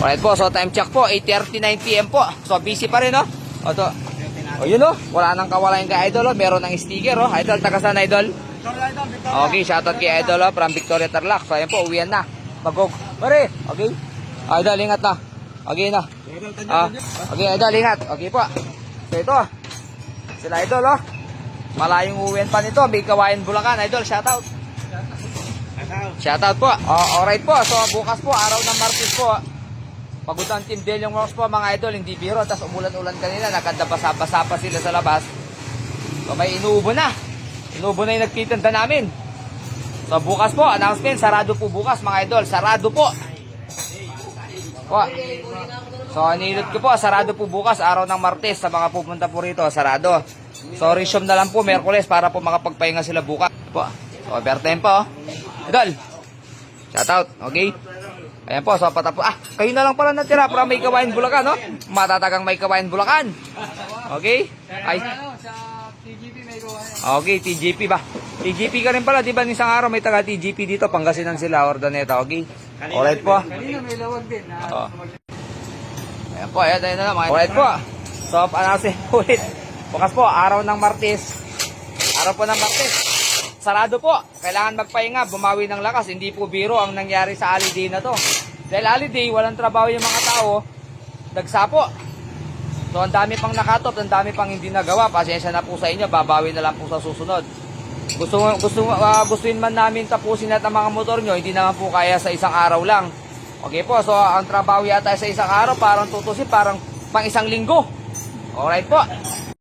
Alright po, so time check po, 8:39 PM po. So busy pa rin, no? O to. O yun, no? Wala nang kawalan kay Idol, oh. Meron ng sticker, oh. Idol, taga saan, Idol? Okay, shoutout kay Idol, oh, from Victoria Tarlac. So ayan po, uwian na. Magog. Pare, okay? Idol, ingat na. Okay na. Okay, Idol, ingat. Okay po. So ito, sila Idol, oh. Malayong uwian pa nito. May Kawayan, Bulacan. Idol, shoutout. Shoutout po. Alright po. So bukas po, araw ng Martes po. Pagod ang Team Delium Works po mga idol, hindi biro. Tapos umulan-ulan kanina, nakadabasa-basa pa sila sa labas. So may inuubo na. Inuubo na yung nagtitinda namin. So bukas po, announcement, sarado po bukas mga idol. Sarado po. So nilot ko po, sarado po bukas, araw ng Martes. Sa mga pupunta po rito, sarado. So resume na lang po, Merkules, para po makapagpahinga sila bukas po. So overtime po. Idol, shoutout, okay? Ayan po, so patapos. Kayo na lang pala natira para May Kawayan, Bulacan, no? Matatagang May Kawayan, Bulacan. Okay? Ay. Okay, TGP ba? TGP ka rin pala, di ba? Isang araw may taga TGP dito, Pangasinan sila, Ordaneta, okay? Alright po. Kanina may lawag din. Ayan po, ayan na lang. Alright po. So, anase ulit. Bukas po, araw ng Martes. Araw po ng Martes. Sarado po. Kailangan magpahinga, bumawi ng lakas. Hindi po biro ang nangyari sa holiday na to. Dahil holiday, walang trabaho yung mga tao. Dagsa po. So, ang dami pang nakatop, ang dami pang hindi nagawa. Pasensya na po sa inyo, babawi na lang po sa susunod. Gustuin man namin tapusin at ang mga motor nyo, hindi naman po kaya sa isang araw lang. Okay po, so ang trabaho yata sa isang araw, parang tutusin, parang pang isang linggo. Alright po.